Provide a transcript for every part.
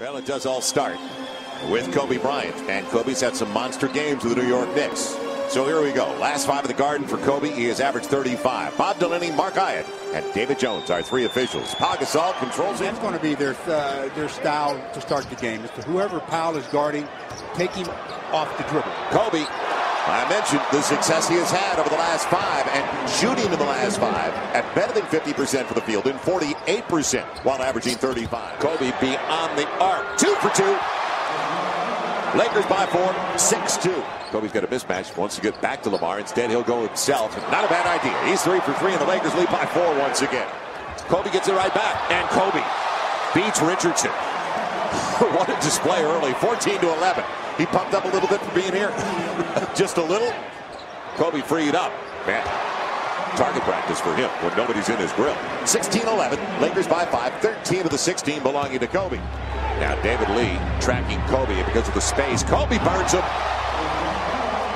Well, it does all start with Kobe Bryant, and Kobe's had some monster games with the New York Knicks. So here we go. Last five of the Garden for Kobe. He has averaged 35. Bob Delaney, Mark Hyatt, and David Jones, our three officials. Pau Gasol controls it. That's going to be their style to start the game. It's whoever Powell is guarding, take him off the dribble. Kobe, I mentioned the success he has had over the last five, and shooting in the last five at better than 50% for the field and 48% while averaging 35. Kobe beyond the arc. 2 for 2. Lakers by 4, 6-2. Kobe's got a mismatch, wants to get back to Lamar. Instead, he'll go himself. Not a bad idea. He's 3 for 3, and the Lakers lead by 4 once again. Kobe gets it right back, and Kobe beats Richardson. What a display early, 14-11. He pumped up a little bit for being here. Just a little. Kobe freed up. Man, target practice for him when nobody's in his grill. 16-11, Lakers by 5, 13 of the 16 belonging to Kobe. Now David Lee tracking Kobe, and because of the space, Kobe burns him.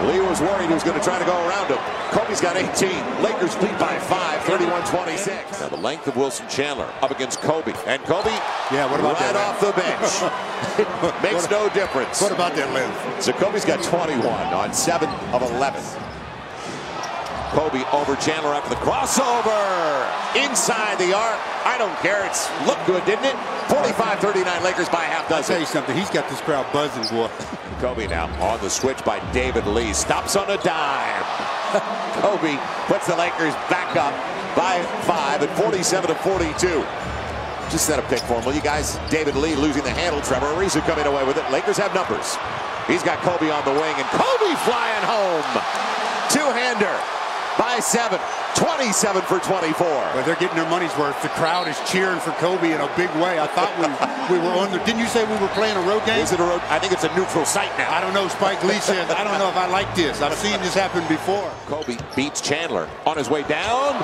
Lee was worried he was going to try to go around him. Kobe's got 18. Lakers lead by 5, 31-26. Now the length of Wilson Chandler up against Kobe. And Kobe what about right off the bench. Makes no difference. What about that length? So Kobe's got 21 on 7 of 11. Kobe over Chandler after the crossover. Inside the arc. I don't care. It's looked good, didn't it? 45-39, Lakers by half dozen. I'll tell you something. He's got this crowd buzzing, boy. Kobe now on the switch by David Lee. Stops on a dime. Kobe puts the Lakers back up by 5 at 47-42. Just set a pick for him, will you guys? David Lee losing the handle. Trevor Ariza coming away with it. Lakers have numbers. He's got Kobe on the wing, and Kobe flying home. Two-hander by 7. 27 for 24. Well, they're getting their money's worth. The crowd is cheering for Kobe in a big way. I thought we were on the... Didn't you say we were playing a road game? Is it a road? I think it's a neutral site now. I don't know. Spike Lee says, I don't know if I like this. I've seen this happen before. Kobe beats Chandler on his way down.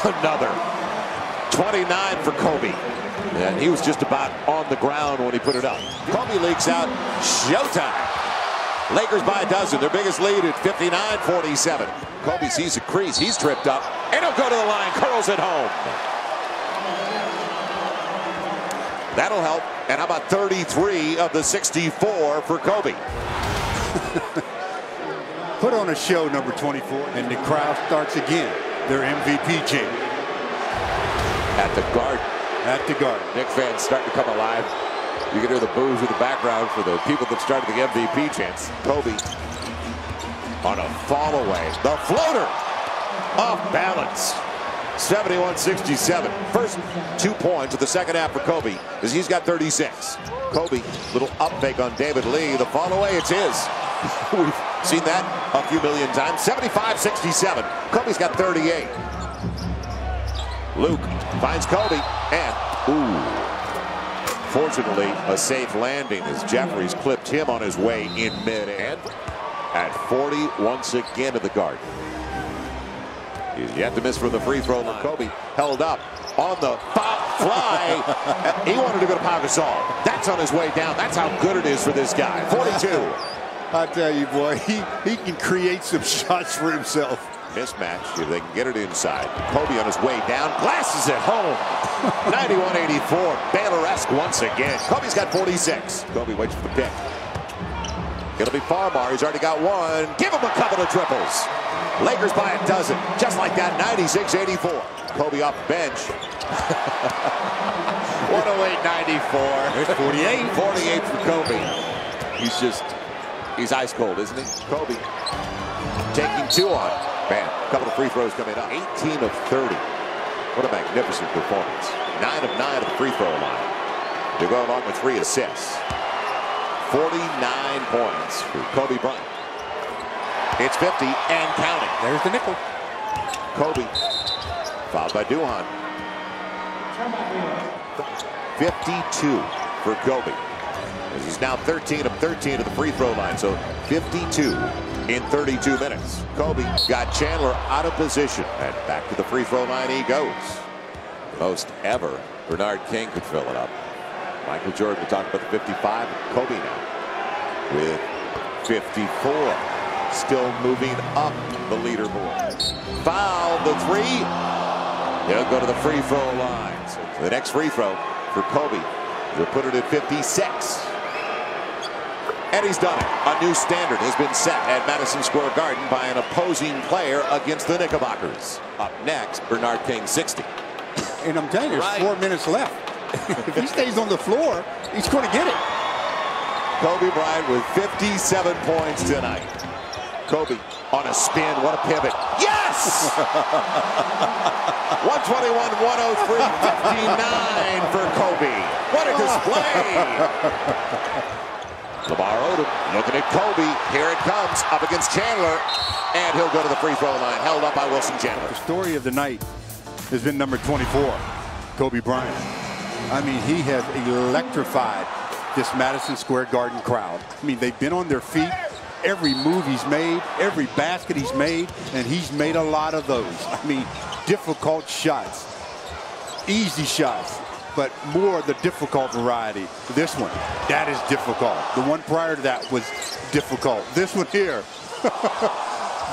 Another. 29 for Kobe. And he was just about on the ground when he put it up. Kobe leaks out. Showtime. Lakers by a dozen. Their biggest lead at 59-47. Kobe sees a crease. He's tripped up. And he'll go to the line. Curls it home. That'll help. And how about 33 of the 64 for Kobe? Put on a show, number 24. And the crowd starts again. Their MVP chant. At the Garden. At the Garden. Knicks fans starting to come alive. You can hear the boos in the background for the people that started the MVP chants. Kobe on a fall away. The floater off balance. 71-67. First 2 points of the second half for Kobe as he's got 36. Kobe, little up fake on David Lee. The fall away, it's his. We've seen that a few million times. 75-67. Kobe's got 38. Luke finds Kobe and ooh. Fortunately, a safe landing as Jeffries clipped him on his way in mid-end. At 40 once again at the Garden. He's yet to miss from the free throw line. Kobe held up on the fly. He wanted to go to Pau Gasol. That's on his way down. That's how good it is for this guy. 42. I tell you, boy, he can create some shots for himself. Mismatch if they can get it inside. Kobe on his way down. Glasses it home. 91-84. Baylor-esque once again. Kobe's got 46. Kobe waits for the pick. It'll be Farmar. He's already got one. Give him a couple of triples. Lakers by a dozen. Just like that, 96-84. Kobe off the bench. 108-94. There's 48. 48 for Kobe. He's ice cold, isn't he? Kobe taking 2 on. Man, a couple of free throws coming up. 18 of 30. What a magnificent performance. 9 of 9 at the free throw line. They go along with 3 assists. 49 points for Kobe Bryant. It's 50 and counting. There's the nickel. Kobe fouled by Duhan. 52 for Kobe. He's now 13 of 13 at the free throw line. So 52 in 32 minutes. Kobe got Chandler out of position. And back to the free throw line he goes. Most ever. Bernard King could fill it up. Michael Jordan, we talked about the 55. Kobe now with 54. Still moving up the leaderboard. Foul, the 3. He'll go to the free throw line. So the next free throw for Kobe We'll put it at 56. And he's done it. A new standard has been set at Madison Square Garden by an opposing player against the Knickerbockers. Up next, Bernard King, 60. And I'm telling you, there's 4 minutes left. If he stays on the floor, he's going to get it. Kobe Bryant with 57 points tonight. Kobe on a spin. What a pivot. Yes! 121-103, 59 for Kobe. What a display! Lamar Odom looking at Kobe. Here it comes up against Chandler. And he'll go to the free throw line. Held up by Wilson Chandler. The story of the night has been number 24, Kobe Bryant. I mean, he has electrified this Madison Square Garden crowd. I mean, they've been on their feet. Every move he's made, every basket he's made, and he's made a lot of those. I mean, difficult shots, easy shots, but more the difficult variety. This one, that is difficult. The one prior to that was difficult. This one here,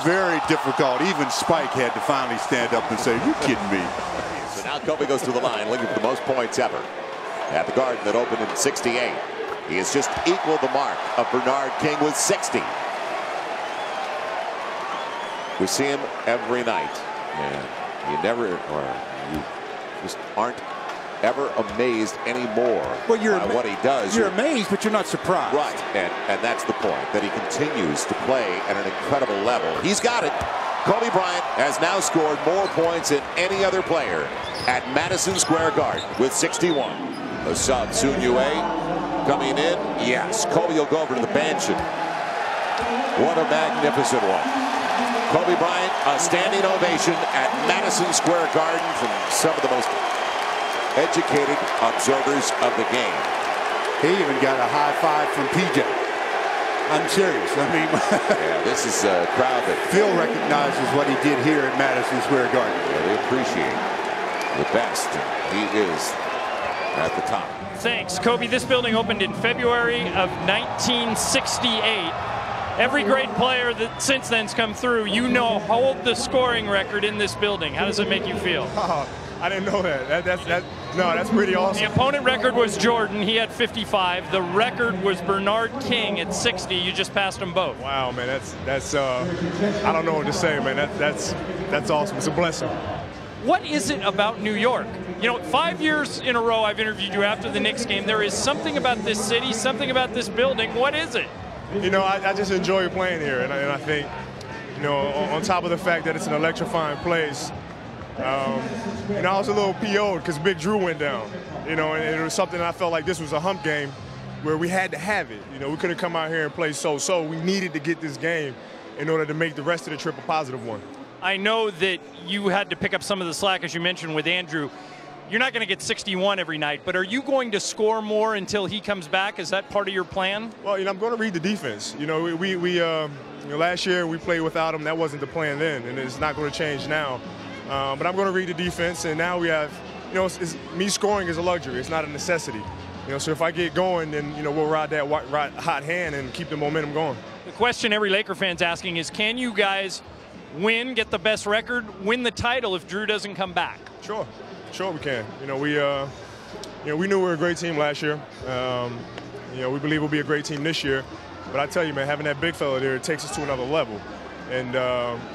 very difficult. Even Spike had to finally stand up and say, "You kidding me?" So now Kobe goes to the line, looking for the most points ever at the Garden that opened in '68. He has just equaled the mark of Bernard King with 60. We see him every night, and you never, or you just aren't ever amazed anymore by what he does. You're amazed, but you're not surprised. Right, and that's the point, that he continues to play at an incredible level. He's got it. Kobe Bryant has now scored more points than any other player at Madison Square Garden with 61. The sub, Sun Yue, coming in. Yes, Kobe will go over to the bench, and what a magnificent one. Kobe Bryant, a standing ovation at Madison Square Garden from some of the most educated observers of the game. He even got a high five from PJ. I'm serious. I mean, yeah, this is a crowd that Phil recognizes what he did here at Madison Square Garden. Yeah, they appreciate the best. He is at the top. Thanks, Kobe. This building opened in February of 1968. Every great player that since then's come through, hold the scoring record in this building. How does it make you feel? Oh, I didn't know that. That's pretty awesome. The opponent record was Jordan. He had 55. The record was Bernard King at 60. You just passed them both. Wow, man. That's I don't know what to say, man. That's awesome. It's a blessing. What is it about New York? 5 years in a row I've interviewed you after the Knicks game. There is something about this city, something about this building. What is it? I just enjoy playing here, and I think, on top of the fact that it's an electrifying place, I was a little PO'd because Big Drew went down, and it was something I felt like this was a hump game where we had to have it. We couldn't come out here and play so-so. We needed to get this game in order to make the rest of the trip a positive one. I know that you had to pick up some of the slack, as you mentioned, with Andrew. You're not going to get 61 every night, but are you going to score more until he comes back? Is that part of your plan? Well, I'm going to read the defense. Last year we played without him. That wasn't the plan then, and it's not going to change now. But I'm going to read the defense, and now we have, me scoring is a luxury. It's not a necessity. So if I get going, then we'll ride that hot hand and keep the momentum going. The question every Laker fan's asking is, can you guys win, get the best record, win the title if Drew doesn't come back? Sure we can. We knew we were a great team last year. We believe we'll be a great team this year. But I tell you, man, having that big fella there, it takes us to another level. And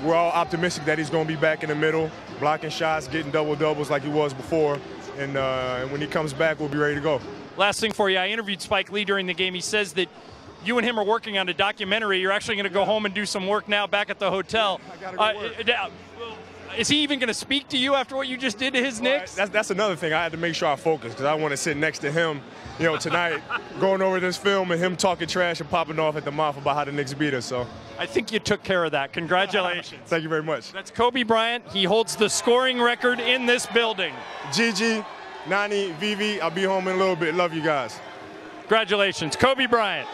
we're all optimistic that he's going to be back in the middle, blocking shots, getting double-doubles like he was before. And when he comes back, we'll be ready to go. Last thing for you, I interviewed Spike Lee during the game. He says that you and him are working on a documentary. You're actually going to go home and do some work now back at the hotel. I got to go work. Is he even going to speak to you after what you just did to his Knicks? That's another thing. I had to make sure I focus because I want to sit next to him, tonight, going over this film and him talking trash and popping off at the mouth about how the Knicks beat us. So I think you took care of that. Congratulations. Thank you very much. That's Kobe Bryant. He holds the scoring record in this building. Gigi, Nani, Vivi, I'll be home in a little bit. Love you guys. Congratulations, Kobe Bryant.